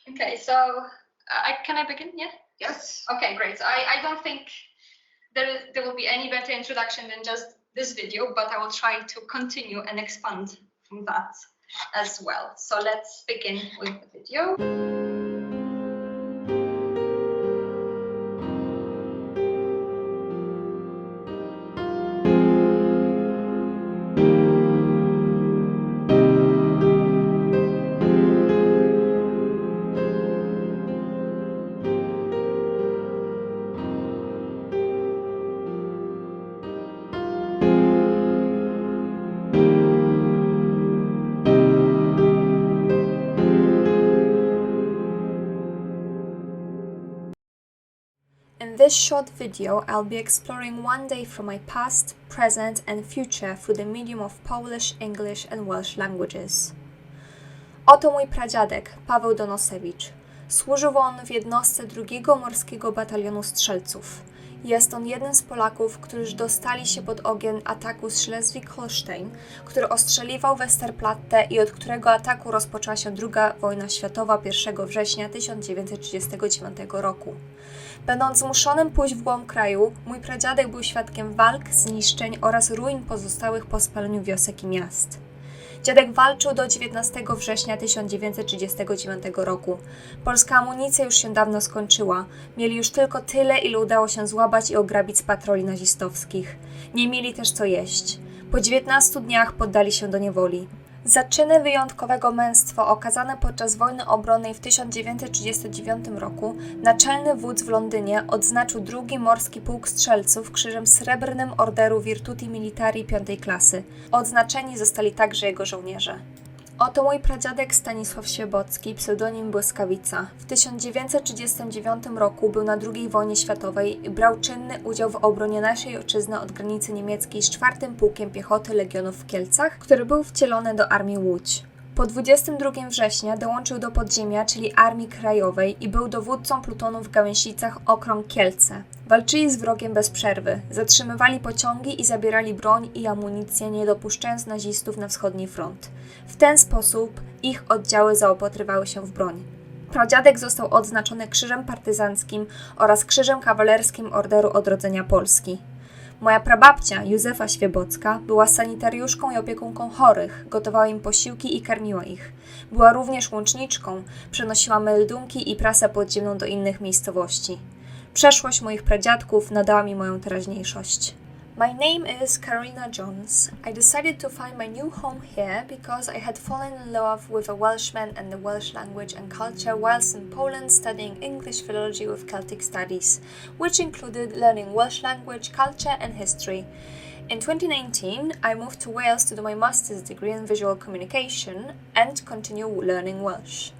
Okay, so can I begin? Yeah. Yes. Okay, great. So I don't think there will be any better introduction than just this video, but I will try to continue and expand from that as well. So let's begin with the video. In this short video, I'll be exploring one day from my past, present and future through the medium of Polish, English and Welsh languages. Oto mój pradziadek, Paweł Donosewicz. Służył on w jednostce 2 Morskiego Batalionu Strzelców. Jest on jednym z Polaków, którzy dostali się pod ogień ataku z Schleswig-Holstein, który ostrzeliwał Westerplatte i od którego ataku rozpoczęła się II wojna światowa 1 września 1939 roku. Będąc zmuszonym pójść w głąb kraju, mój pradziadek był świadkiem walk, zniszczeń oraz ruin pozostałych po spaleniu wiosek i miast. Dziadek walczył do 19 września 1939 roku. Polska amunicja już się dawno skończyła. Mieli już tylko tyle, ile udało się złapać i ograbić z patroli nazistowskich. Nie mieli też co jeść. Po 19 dniach poddali się do niewoli. Za czyny wyjątkowego męstwa okazane podczas wojny obronnej w 1939 roku naczelny wódz w Londynie odznaczył 2 Morski Pułk Strzelców krzyżem srebrnym Orderu Virtuti Militari 5 klasy. Odznaczeni zostali także jego żołnierze. Oto mój pradziadek Stanisław Świebocki, pseudonim Błyskawica. W 1939 roku był na II wojnie światowej i brał czynny udział w obronie naszej ojczyzny od granicy niemieckiej z 4. Pułkiem Piechoty Legionów w Kielcach, który był wcielony do Armii Łódź. Po 22 września dołączył do podziemia, czyli Armii Krajowej i był dowódcą plutonu w gałęzicach okrąg Kielce. Walczyli z wrogiem bez przerwy, zatrzymywali pociągi i zabierali broń i amunicję, nie dopuszczając nazistów na wschodni front. W ten sposób ich oddziały zaopatrywały się w broń. Pradziadek został odznaczony Krzyżem Partyzanckim oraz Krzyżem Kawalerskim Orderu Odrodzenia Polski. Moja prababcia, Józefa Świebocka, była sanitariuszką i opiekunką chorych, gotowała im posiłki i karmiła ich. Była również łączniczką, przenosiła meldunki i prasę podziemną do innych miejscowości. Przeszłość moich pradziadków nadała mi moją teraźniejszość. My name is Karolina Jones. I decided to find my new home here because I had fallen in love with a Welshman and the Welsh language and culture whilst in Poland studying English philology with Celtic studies, which included learning Welsh language, culture and history. In 2019, I moved to Wales to do my master's degree in visual communication and continue learning Welsh.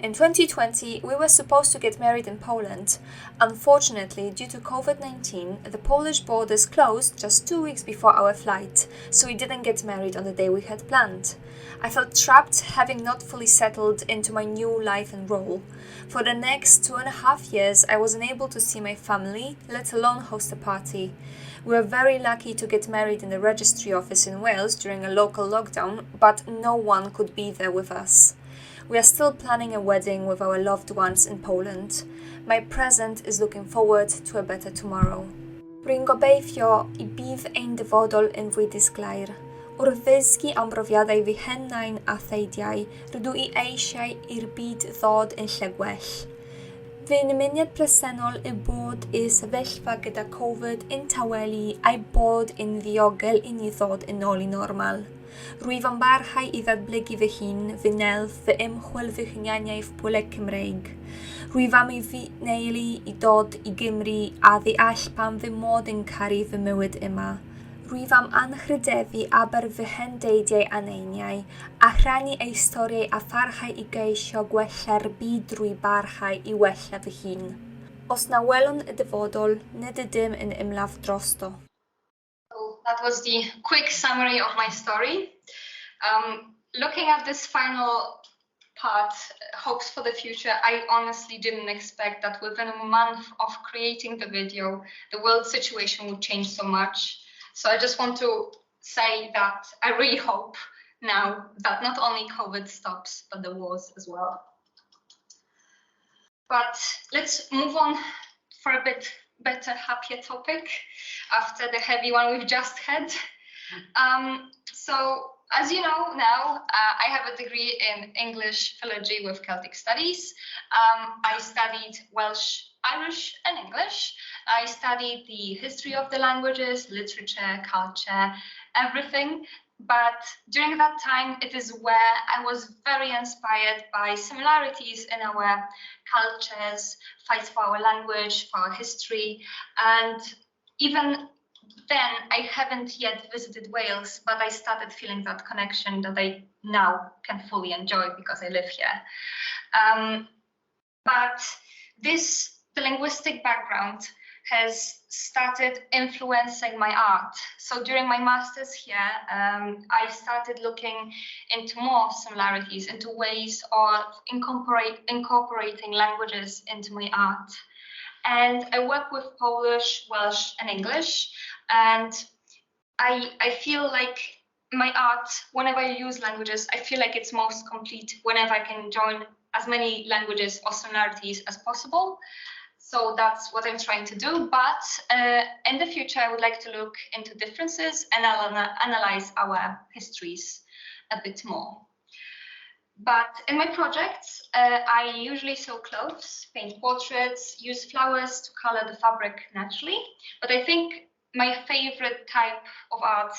In 2020, we were supposed to get married in Poland. Unfortunately, due to COVID-19, the Polish borders closed just 2 weeks before our flight, so we didn't get married on the day we had planned. I felt trapped, having not fully settled into my new life and role. For the next 2.5 years, I wasn't able to see my family, let alone host a party. We were very lucky to get married in the registry office in Wales during a local lockdown, but no one could be there with us. We are still planning a wedding with our loved ones in Poland. My present is looking forward to a better tomorrow. Rwy'n gobeithio I bydd ein dyfodol yn fwy disglair. Wrth ddysgu am brofiadau fi hennain a theidiau, rydw I eisiau i'r byd ddod yn lle gwell. Fy'n ymuniad phresennol I bod I sefyllfa gyda Covid yn tawelu a'i bod yn ddiogel I ni ddod yn ôl I normal. Rwyf yn barhau I ddadblygu fy hun, fy nelf, fy ymchwil fy chynianiaeth bwleg Cymreig. Rwyf am I fy neulu I dod I Gymru a ddeall pam fy mod yn caru fy mywyd yma. Rwyf am anchrydefu aber fy deidiau a nainiau, a rhannu ei storiau a pharhau I geisio gwella'r byd drwy barhau I wella fy hun. Os na welwn y dyfodol, nid ydym yn ymladd drosto. That was the quick summary of my story. Looking at this final part, hopes for the future, I honestly didn't expect that within a month of creating the video, the world situation would change so much. So I just want to say that I really hope now that not only COVID stops, but the wars as well. But let's move on for a bit better, happier topic after the heavy one we've just had. So, as you know now, I have a degree in English philology with Celtic Studies. I studied Welsh, Irish, and English. I studied the history of the languages, literature, culture, everything. But during that time, it is where I was very inspired by similarities in our cultures, fights for our language, for our history. And even then, I haven't yet visited Wales, but I started feeling that connection that I now can fully enjoy because I live here. But the linguistic background has started influencing my art. So during my master's here, I started looking into more similarities, into ways of incorporating languages into my art. And I work with Polish, Welsh, and English. And I feel like my art, whenever I use languages, I feel like it's most complete whenever I can join as many languages or similarities as possible. So that's what I'm trying to do. But in the future, I would like to look into differences and analyze our histories a bit more. But in my projects, I usually sew clothes, paint portraits, use flowers to color the fabric naturally. But I think my favorite type of art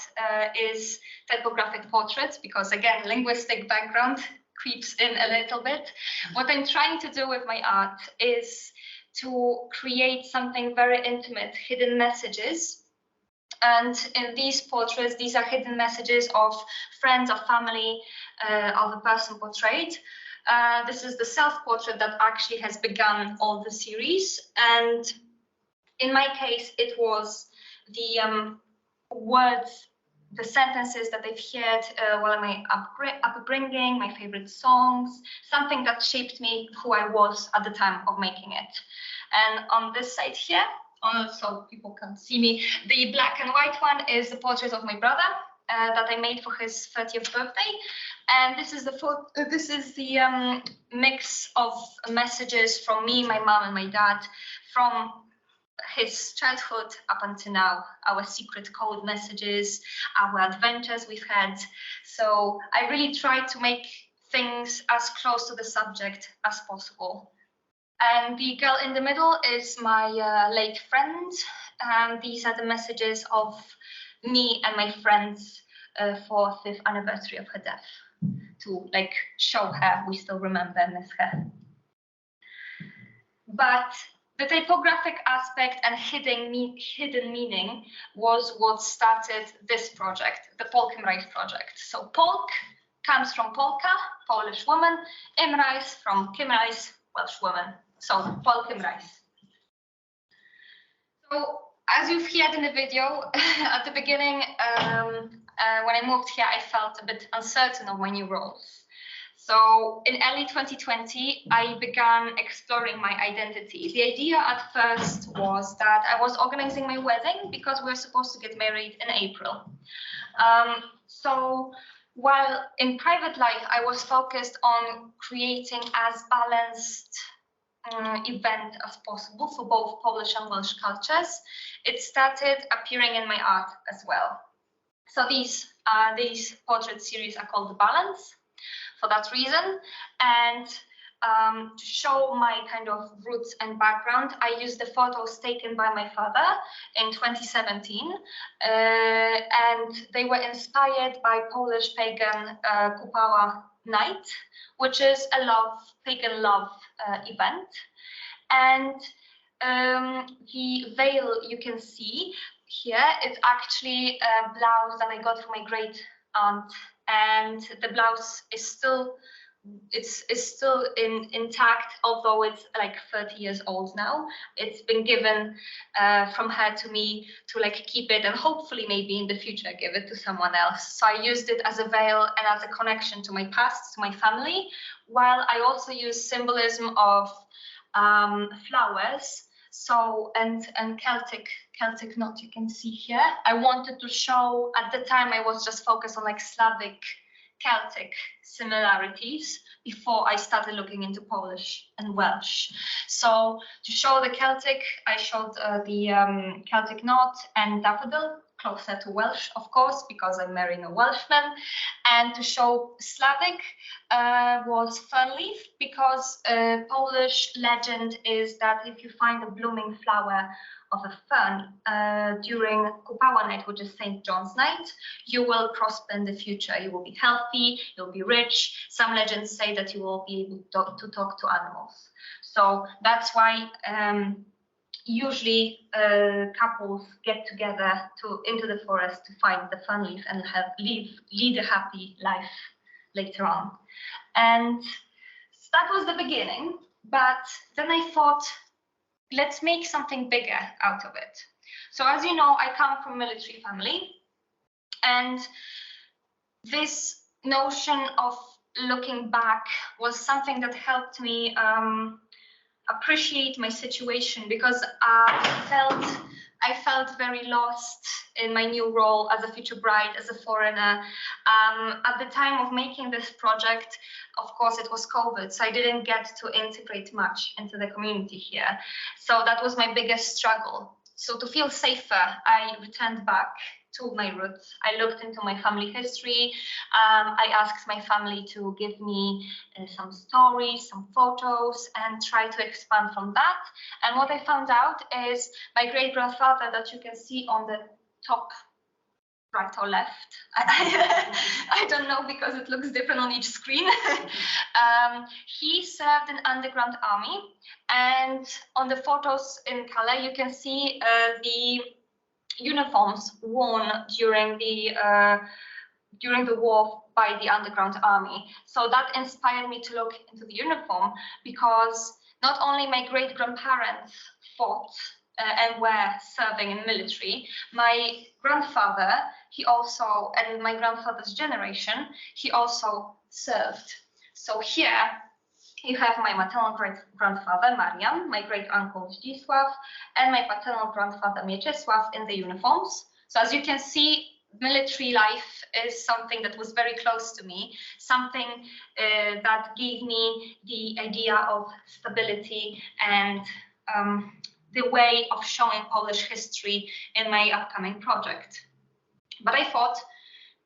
is typographic portraits, because again, linguistic background creeps in a little bit. What I'm trying to do with my art is to create something very intimate, hidden messages. And in these portraits, these are hidden messages of friends or family of the person portrayed. This is the self-portrait that actually has begun all the series. And in my case, it was the words, the sentences that I've heard while my upbringing, my favorite songs, something that shaped me who I was at the time of making it. And on this side here, so people can't see me, the black and white one is the portrait of my brother that I made for his 30th birthday. And this is the mix of messages from me, my mom, and my dad from his childhood up until now, our secret code messages, our adventures we've had. So I really tried to make things as close to the subject as possible. And the girl in the middle is my late friend. And these are the messages of me and my friend's 40th anniversary of her death, to like show her we still remember and miss her. But the typographic aspect and hidden meaning was what started this project, the Polkimreis project. So Polk comes from Polka, Polish woman, Imreis from Kymreis, Welsh woman. So Polkimreis. So as you've heard in the video, at the beginning, when I moved here, I felt a bit uncertain of my new roles. So in early 2020, I began exploring my identity. The idea at first was that I was organizing my wedding because we were supposed to get married in April. So while in private life, I was focused on creating as balanced event as possible for both Polish and Welsh cultures, it started appearing in my art as well. So these portrait series are called The Balance for that reason. And to show my kind of roots and background, I used the photos taken by my father in 2017. And they were inspired by Polish pagan Kupała night, which is a pagan love event. And the veil you can see here is actually a blouse that I got from my great aunt, and the blouse is still intact, although it's like 30 years old now. It's been given from her to me to like keep it and hopefully maybe in the future give it to someone else. So I used it as a veil and as a connection to my past, to my family, while I also use symbolism of flowers. So and Celtic knot you can see here. I wanted to show, at the time I was just focused on like Slavic Celtic similarities before I started looking into Polish and Welsh. So to show the Celtic, I showed the Celtic knot and daffodil, closer to Welsh, of course, because I'm marrying a Welshman. And to show Slavic was fern leaf, because Polish legend is that if you find a blooming flower of a fern during Kupawa night, which is St. John's night, you will prosper in the future. You will be healthy, you'll be rich. Some legends say that you will be able to talk to animals. So that's why usually couples get together into the forest to find the fern leaf and lead a happy life later on. And that was the beginning. But then I thought, let's make something bigger out of it. So as you know, I come from a military family, and this notion of looking back was something that helped me appreciate my situation, because I felt very lost in my new role as a future bride, as a foreigner. At the time of making this project, of course, it was COVID, so I didn't get to integrate much into the community here. So that was my biggest struggle. So to feel safer, I returned back to my roots. I looked into my family history. I asked my family to give me some stories, some photos, and try to expand from that. And what I found out is my great-grandfather that you can see on the top right or left. I don't know, because it looks different on each screen. He served in underground army, and on the photos in color, you can see the uniforms worn during the war by the underground army. So that inspired me to look into the uniform, because not only my great-grandparents fought and were serving in military, my grandfather, he also, and my grandfather's generation, he also served. So here you have my maternal great-grandfather, Marian, my great-uncle, Zdzisław, and my paternal grandfather, Mieczysław, in the uniforms. So as you can see, military life is something that was very close to me, something that gave me the idea of stability and the way of showing Polish history in my upcoming project. But I thought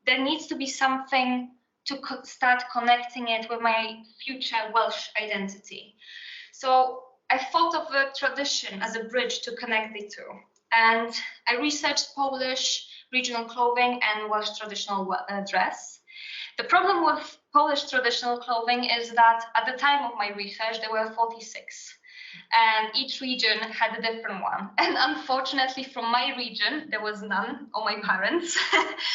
there needs to be something to start connecting it with my future Welsh identity. So I thought of a tradition as a bridge to connect the two. And I researched Polish regional clothing and Welsh traditional dress. The problem with Polish traditional clothing is that at the time of my research, there were 46. And each region had a different one. And unfortunately, from my region, there was none, or my parents,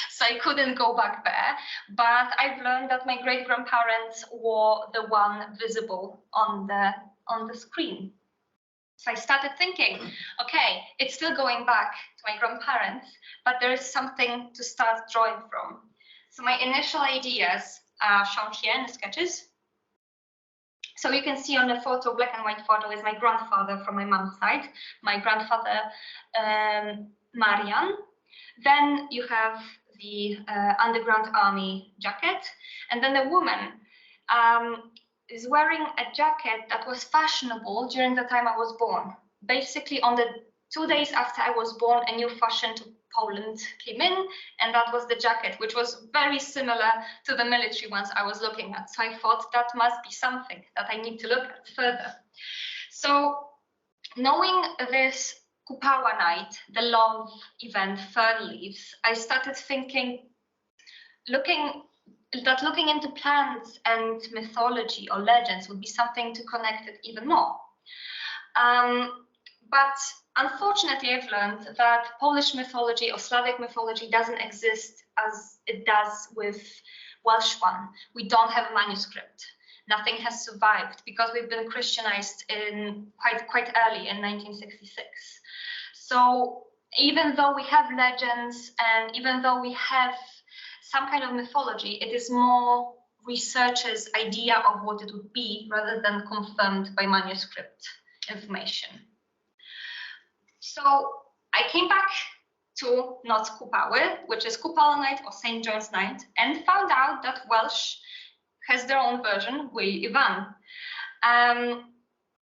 so I couldn't go back there. But I've learned that my great-grandparents wore the one visible on the screen. So I started thinking, okay, it's still going back to my grandparents, but there is something to start drawing from. So my initial ideas are shown here in the sketches. So you can see on the photo, black and white photo, is my grandfather from my mom's side, my grandfather Marian. Then you have the underground army jacket, and then the woman is wearing a jacket that was fashionable during the time I was born. Basically, on the 2 days after I was born, a new fashion to Poland came in, and that was the jacket, which was very similar to the military ones I was looking at. So I thought that must be something that I need to look at further. So knowing this Kupawa night, the love event, fern leaves, I started thinking, looking into plants and mythology or legends would be something to connect it even more. But unfortunately, I've learned that Polish mythology or Slavic mythology doesn't exist as it does with Welsh one. We don't have a manuscript. Nothing has survived because we've been Christianized in quite early in 1966. So even though we have legends and even though we have some kind of mythology, it is more researchers' idea of what it would be rather than confirmed by manuscript information. So I came back to not Kupały, which is Kupala night or St. John's night, and found out that Welsh has their own version, wreiddiol.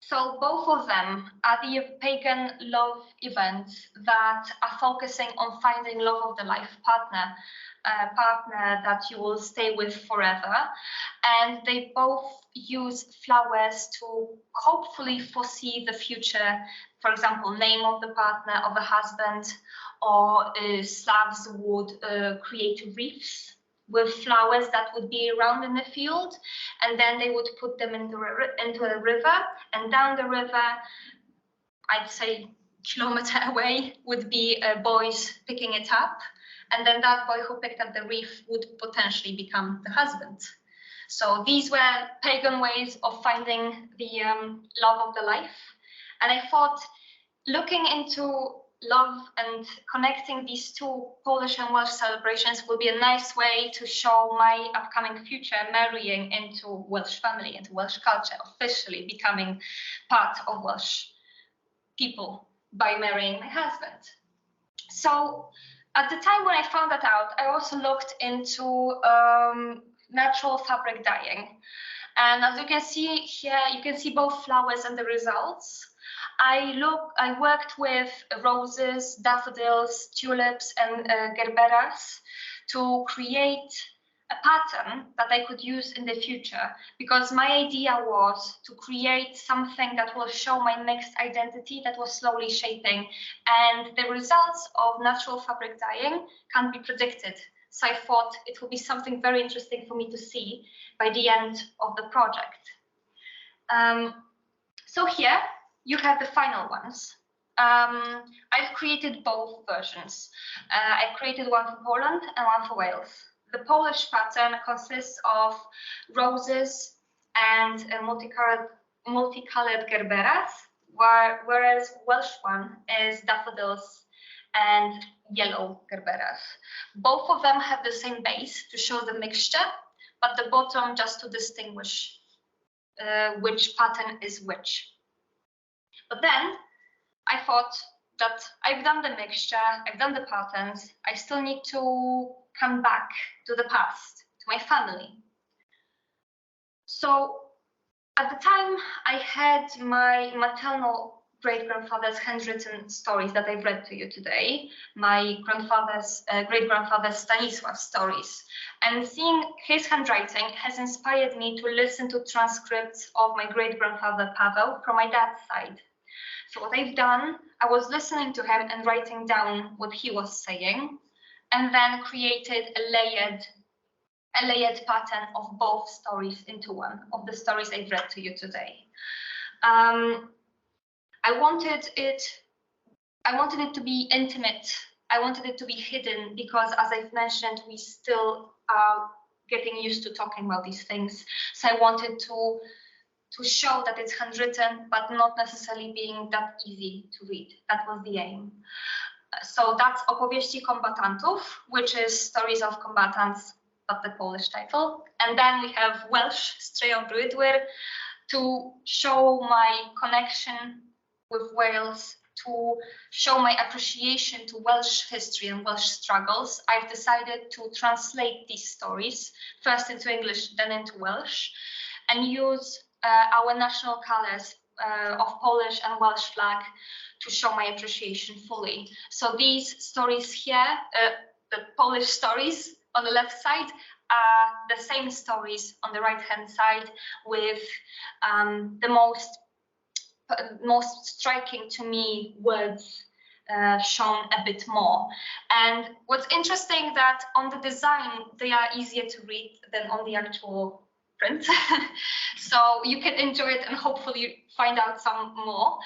So both of them are the pagan love events that are focusing on finding love of the life partner, a partner that you will stay with forever. And they both use flowers to hopefully foresee the future. For example, name of the partner, of the husband, or Slavs would create wreaths with flowers that would be around in the field, and then they would put them into a river, and down the river, I'd say kilometer away, would be boys picking it up, and then that boy who picked up the wreath would potentially become the husband. So these were pagan ways of finding the love of the life, and I thought looking into love and connecting these two Polish and Welsh celebrations will be a nice way to show my upcoming future marrying into Welsh family, into Welsh culture, officially becoming part of Welsh people by marrying my husband. So at the time when I found that out, I also looked into natural fabric dyeing. And as you can see here, you can see both flowers and the results. I worked with roses, daffodils, tulips, and gerberas to create a pattern that I could use in the future, because my idea was to create something that will show my mixed identity that was slowly shaping, and the results of natural fabric dyeing can't be predicted. So I thought it would be something very interesting for me to see by the end of the project. So here you have the final ones. I've created both versions. I created one for Poland and one for Wales. The Polish pattern consists of roses and multicolored gerberas, whereas Welsh one is daffodils and yellow gerberas. Both of them have the same base to show the mixture, but the bottom just to distinguish which pattern is which. But then I thought that I've done the mixture, I've done the patterns, I still need to come back to the past, to my family. So at the time, I had my maternal great-grandfather's handwritten stories that I've read to you today, my grandfather's great-grandfather's Stanisław's stories. And seeing his handwriting has inspired me to listen to transcripts of my great-grandfather Paweł from my dad's side. So what I've done, I was listening to him and writing down what he was saying, and then created a layered pattern of both stories into one, of the stories I've read to you today. I wanted it to be intimate. I wanted it to be hidden because, as I've mentioned, we still are getting used to talking about these things. So I wanted to show that it's handwritten, but not necessarily being that easy to read. That was the aim. So that's Opowieści Combatantów, which is Stories of Combatants, but the Polish title. And then we have Welsh, Straeon Brwydwyr, to show my connection with Wales, to show my appreciation to Welsh history and Welsh struggles. I've decided to translate these stories, first into English, then into Welsh, and use our national colors of Polish and Welsh flag to show my appreciation fully. So these stories here, the Polish stories on the left side, are the same stories on the right-hand side, with the most striking to me words shown a bit more. And what's interesting that on the design, they are easier to read than on the actual print. So you can enjoy it and hopefully find out some more.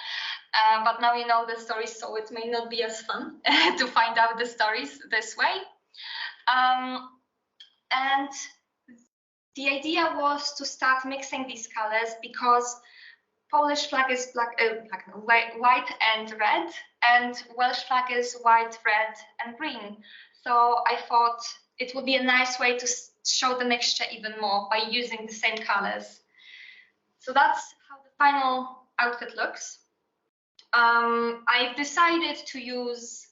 But now you know the stories, so it may not be as fun to find out the stories this way. And the idea was to start mixing these colors because Polish flag is white and red, and Welsh flag is white, red, and green. So I thought it would be a nice way to show the mixture even more by using the same colors. So that's how the final outfit looks. I've decided to use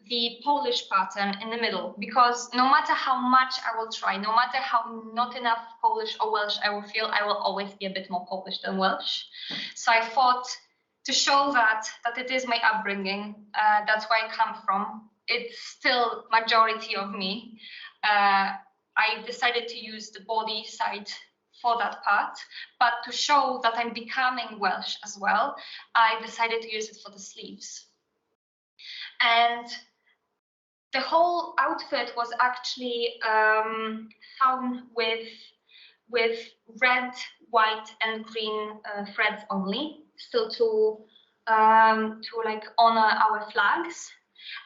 the Polish pattern in the middle, because no matter how much I will try, no matter how not enough Polish or Welsh I will feel, I will always be a bit more Polish than Welsh. So I thought, to show that it is my upbringing, that's where I come from, it's still majority of me. I decided to use the body side for that part, but to show that I'm becoming Welsh as well, I decided to use it for the sleeves. And the whole outfit was actually sewn with red, white, and green threads only, still to like honor our flags.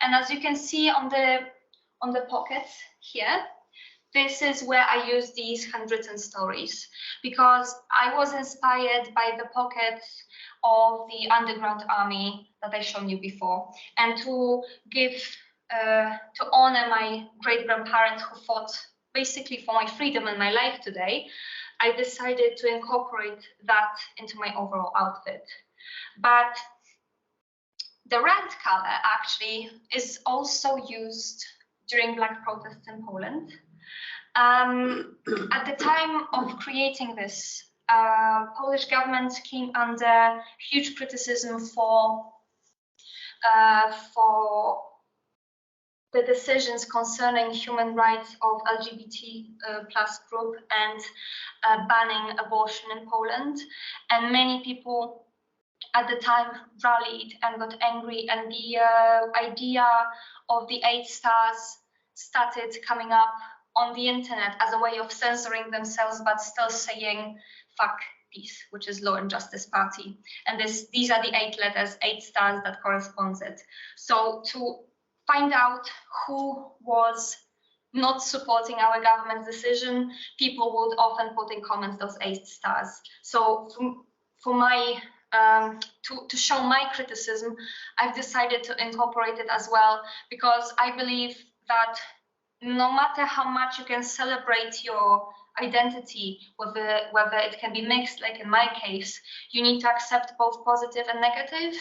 And as you can see on the pockets here, this is where I use these handwritten stories, because I was inspired by the pockets of the underground army that I shown you before, and to give to honor my great-grandparents who fought basically for my freedom and my life today, I decided to incorporate that into my overall outfit. But the red color actually is also used during Black protests in Poland. At the time of creating this, Polish government came under huge criticism for the decisions concerning human rights of LGBT plus group and banning abortion in Poland. And many people at the time rallied and got angry, and the idea of the 8 stars started coming up on the internet as a way of censoring themselves, but still saying fuck peace, which is Law and Justice Party. And these are the 8 letters, 8 stars that corresponds it. So to find out who was not supporting our government's decision, people would often put in comments those 8 stars. So for my to show my criticism, I've decided to incorporate it as well, because I believe that no matter how much you can celebrate your identity, whether it can be mixed, like in my case, you need to accept both positive and negative.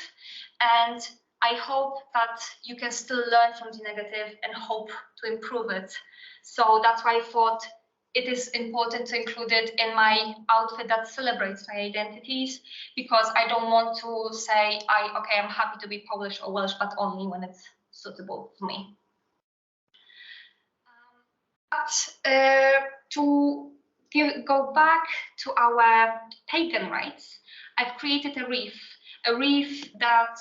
And I hope that you can still learn from the negative and hope to improve it. So that's why I thought it is important to include it in my outfit that celebrates my identities, because I don't want to say, okay, I'm happy to be Polish or Welsh, but only when it's suitable for me. To go back to our pagan rites, I've created a wreath that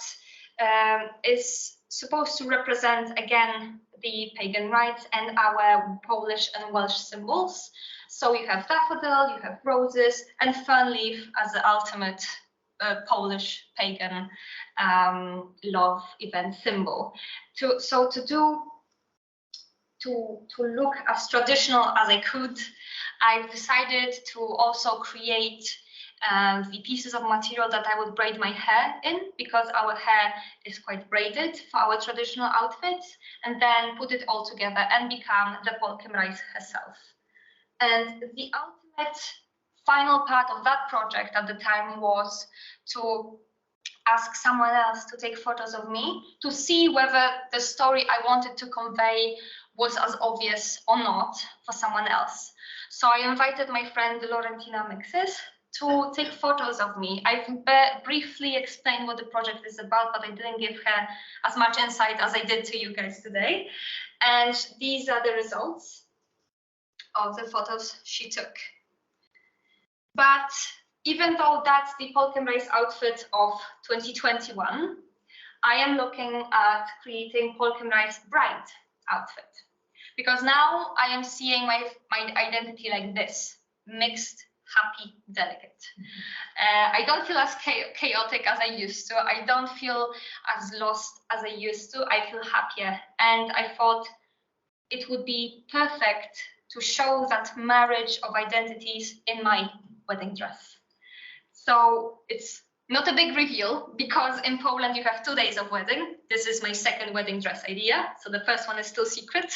is supposed to represent, again, the pagan rites and our Polish and Welsh symbols. So you have daffodil, you have roses, and fern leaf as the ultimate Polish pagan love event symbol. To look as traditional as I could, I've decided to also create the pieces of material that I would braid my hair in, because our hair is quite braided for our traditional outfits, and then put it all together and become the Polkemrais herself. And the ultimate final part of that project at the time was to ask someone else to take photos of me to see whether the story I wanted to convey was as obvious or not for someone else. So I invited my friend Laurentina Mixes to take photos of me. I've briefly explained what the project is about, but I didn't give her as much insight as I did to you guys today. And these are the results of the photos she took. But even though that's the Polkemrais outfit of 2021, I am looking at creating Polkemrais bride outfit. Because now I am seeing my identity like this, mixed, happy, delicate. I don't feel as chaotic as I used to. I don't feel as lost as I used to. I feel happier. And I thought it would be perfect to show that marriage of identities in my wedding dress. So it's not a big reveal, because in Poland you have 2 days of wedding. This is my second wedding dress idea, so the first one is still secret.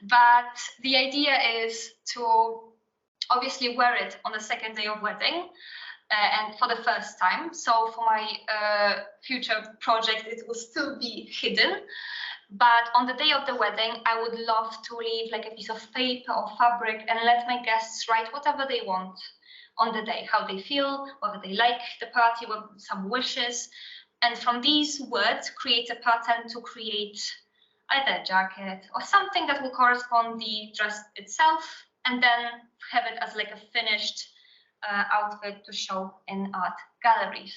But the idea is to obviously wear it on the second day of wedding and for the first time. So for my future project, it will still be hidden. But on the day of the wedding, I would love to leave like a piece of paper or fabric and let my guests write whatever they want on the day, how they feel, whether they like the party, with some wishes. And from these words, create a pattern to create either a jacket or something that will correspond the dress itself, and then have it as like a finished outfit to show in art galleries.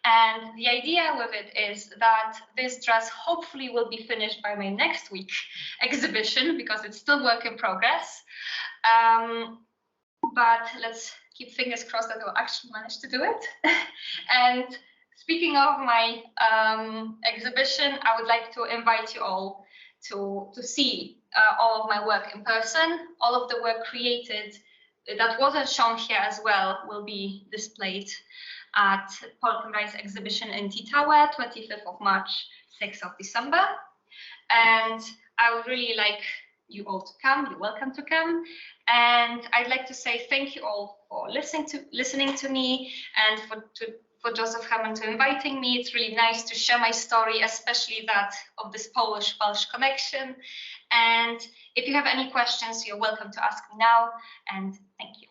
And the idea with it is that this dress hopefully will be finished by my next week exhibition, because it's still work in progress. But let's keep fingers crossed that we'll actually manage to do it. And speaking of my exhibition, I would like to invite you all to see all of my work in person. All of the work created that wasn't shown here as well will be displayed at Paul Rice exhibition in Tea Tower, 25th of March, 6th of December. And I would really like you all to come. You're welcome to come. And I'd like to say thank you all for listening to me, and for Josef, Herman, to inviting me. It's really nice to share my story, especially that of this Polish-Welsh connection. And if you have any questions, you're welcome to ask me now. And thank you.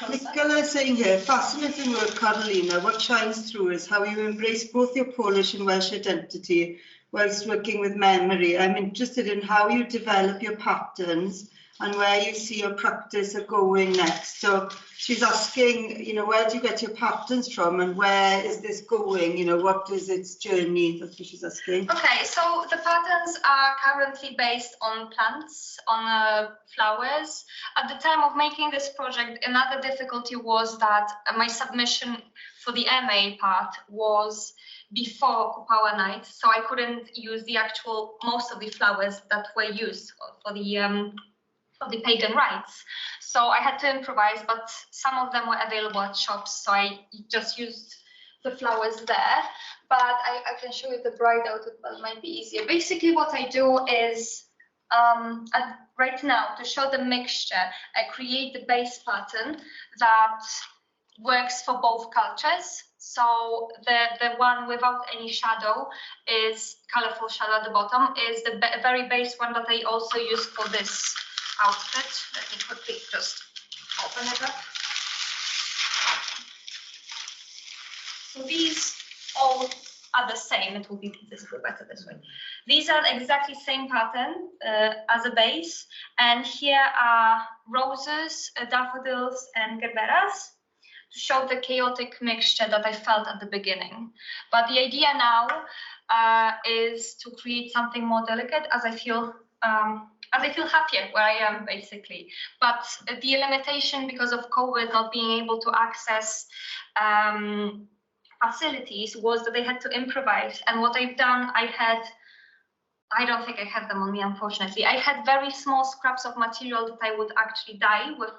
Nicola is saying here, fascinating work, Karolina. What shines through is how you embrace both your Polish and Welsh identity whilst working with memory. I'm interested in how you develop your patterns and where you see your practice are going next. So she's asking, where do you get your patterns from and where is this going? What is its journey? That's what she's asking. Okay, so the patterns are currently based on plants, on flowers. At the time of making this project, another difficulty was that my submission for the MA part was before Kupawa night, so I couldn't use the most of the flowers that were used for the pagan rites. So I had to improvise, but some of them were available at shops, so I just used the flowers there. But I can show you the bride outfit, but it might be easier. Basically what I do is, right now, to show the mixture, I create the base pattern that works for both cultures. So the one without any shadow is colorful shadow at the bottom, is the very base one that I also use for this outfit. Let me quickly just open it up. So these all are the same. It will be visible better this way. These are exactly same pattern as a base, and here are roses, daffodils, and gerberas to show the chaotic mixture that I felt at the beginning. But the idea now is to create something more delicate, as I feel happier where I am, basically. But the limitation because of COVID, not being able to access facilities, was that they had to improvise. And what I've done, I don't think I have them on me, unfortunately. I had very small scraps of material that I would actually dye with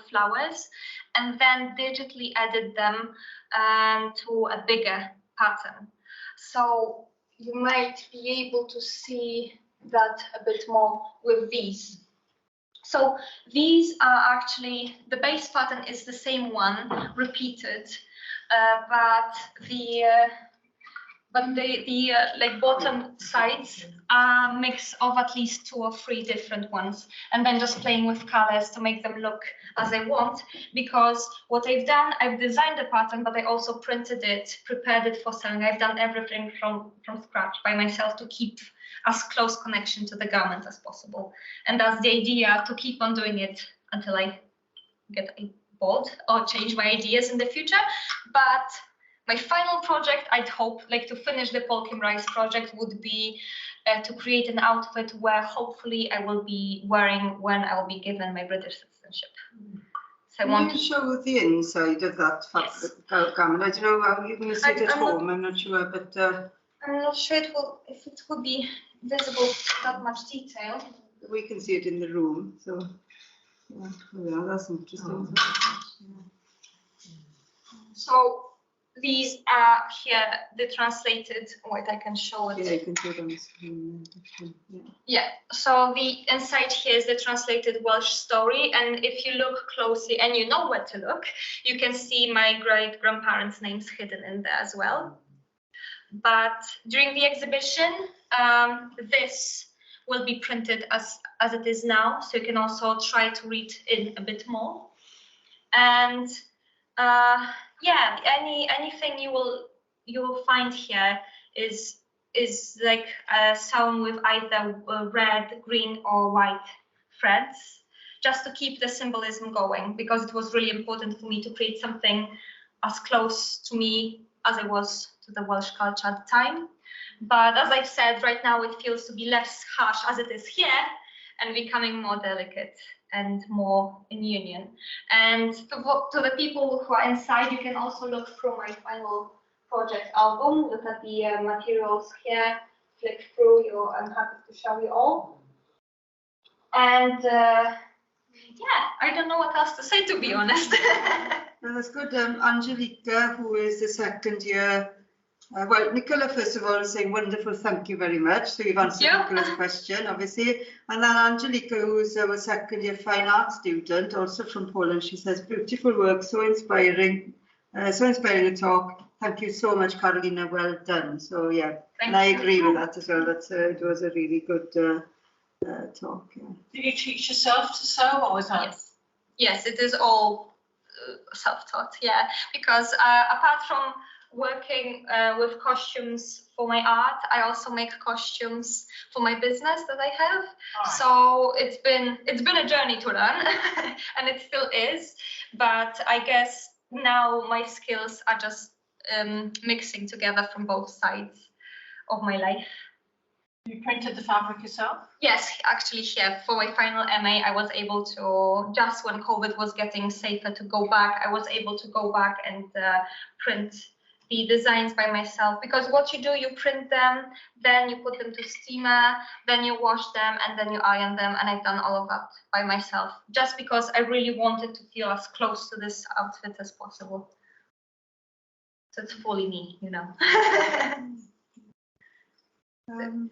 flowers, and then digitally edit them to a bigger pattern. So you might be able to see that a bit more with these. So these are actually, the base pattern is the same one repeated, but the like bottom sides are a mix of at least 2 or 3 different ones, and then just playing with colors to make them look as I want. Because what I've done, I've designed the pattern, but I also printed it, prepared it for selling. I've done everything from scratch by myself to keep as close connection to the garment as possible. And that's the idea, to keep on doing it until I get bored or change my ideas in the future. But my final project, I'd hope, like to finish the Polkim Rice project, would be to create an outfit where hopefully I will be wearing when I will be given my British citizenship. So Can you show the inside of that garment? I don't know how you can see it at home, I'm not sure, but I'm not sure if it will be visible that much detail. We can see it in the room, so yeah, that's interesting. So these are here the translated. Wait, I can show it. Yeah, you can show it on the screen. Yeah, so the inside here is the translated Welsh story, and if you look closely and you know where to look, you can see my great-grandparents' names hidden in there as well. But during the exhibition, this will be printed as it is now, so you can also try to read in a bit more. And yeah, anything you will find here is like sewn with either red, green, or white threads, just to keep the symbolism going, because it was really important for me to create something as close to me as it was to the Welsh culture at the time. But as I've said, right now it feels to be less harsh as it is here, and becoming more delicate and more in union. And to the people who are inside, you can also look through my final project album, look at the materials here, flick through. I'm happy to show you all. And yeah, I don't know what else to say, to be honest. No, that's good. Angelica, who is the second year. Well, Nicola, first of all, is saying wonderful, thank you very much. So you've answered Nicola's question, obviously. And then Angelica, who is our second year fine art student, also from Poland, she says, beautiful work, so inspiring to talk. Thank you so much, Karolina, well done. So yeah, and I agree with that as well. It was a really good talk. Yeah. Did you teach yourself to sew, or was that? Yes, it is all self-taught, yeah, because apart from working with costumes for my art, I also make costumes for my business that I have. Right. So it's been a journey to learn, and it still is. But I guess now my skills are just mixing together from both sides of my life. You printed the fabric yourself? Yes, actually here for my final MA, I was able to, just when COVID was getting safer to go back, I was able to go back and print the designs by myself, because what you do, you print them, then you put them to steamer, then you wash them, and then you iron them, and I've done all of that by myself, just because I really wanted to feel as close to this outfit as possible. So it's fully me, you know.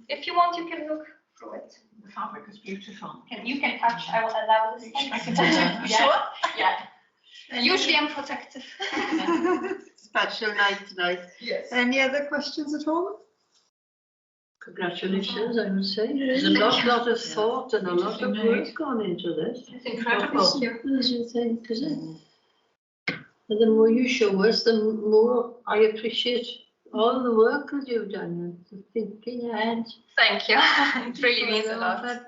If you want, you can look through it. The fabric is beautiful. You can touch, I will allow this. I can touch it, you sure? Yeah. Usually I'm protective. Special night tonight. Yes. Any other questions at all? Congratulations, I would say. There's a lot of thought and a lot of work gone into this. It's incredible. As you think, isn't it? And the more you show us, the more I appreciate all the work that you've done, the thinking ahead. Thank you. It really means a lot. Fair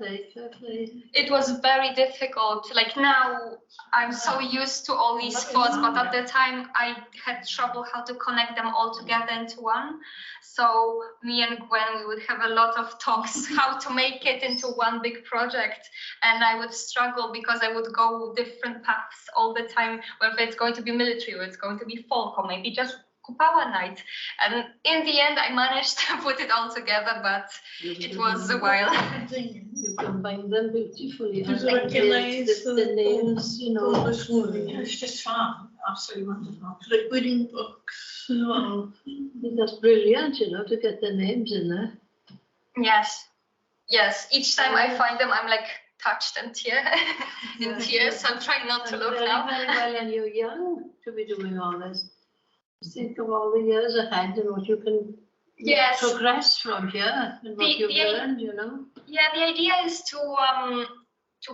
play. It was very difficult. Like now, I'm so used to all these thoughts, but at the time, I had trouble how to connect them all together into one. So me and Gwen, we would have a lot of talks how to make it into one big project, and I would struggle because I would go different paths all the time, whether it's going to be military or it's going to be folk or maybe just power night, and in the end I managed to put it all together, but it was a while. You combine them beautifully. Does it recognise the names, you know? It's just fun, absolutely wonderful. Like reading books as well. I think that's brilliant, you know, to get the names in there. Yes, each time I find them, I'm like touched and in tears. I'm trying not to look now. Very well, and you're young to be doing all this. Think of all the years ahead and what you can progress from here and what you've learned, you know. Yeah, the idea is to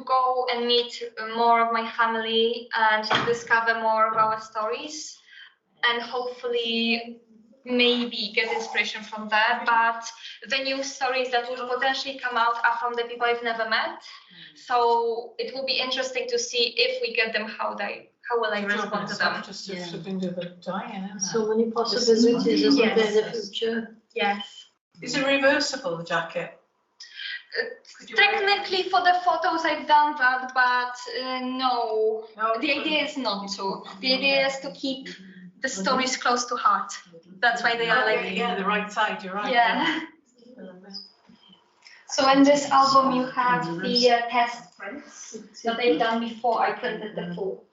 go and meet more of my family and to discover more of our stories, and hopefully maybe get inspiration from that. But the new stories that will potentially come out are from the people I've never met, so it will be interesting to see if we get them, how will I respond to them? Just something to the dying. So many possibilities, isn't there, in the future? Yes. Is it reversible, the jacket? Technically, for the photos, I've done that, but no. The idea is not to. The idea is to keep the stories close to heart. That's why they are like... Yeah, the right side, you're right. Yeah. So in this album, you have the test prints that I've done before I printed the full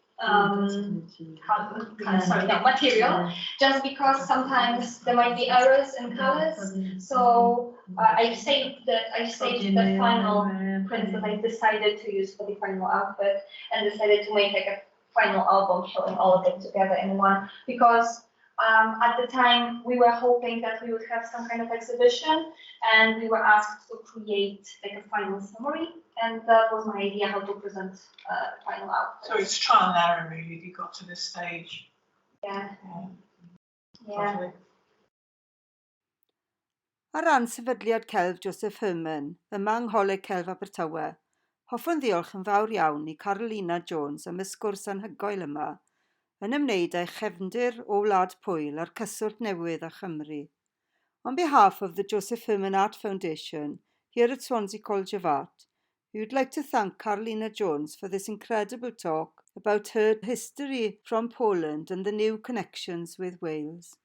material, just because sometimes there might be errors in colors. So I saved the final prints that I decided to use for the final outfit, and decided to make like a final album showing all of it together in one, because at the time we were hoping that we would have some kind of exhibition, and we were asked to create like a final summary, and that was my idea how to present final outfit. So it's trial and error really, you got to this stage. Yeah. Lovely. Ar ran Sefydliad Celf Josef Herman, yma Ngholeg Celf Abertawe, hoffwn ddiolch yn fawr iawn i Karolina Jones am y sgwrs anhygoel yma, yn ymwneud â'i chefndir o Wlad Pwyl a'r cyswllt newydd â Chymru. On behalf of the Josef Herman Art Foundation, here at Swansea College of Art, we would like to thank Karolina Jones for this incredible talk about her history from Poland and the new connections with Wales.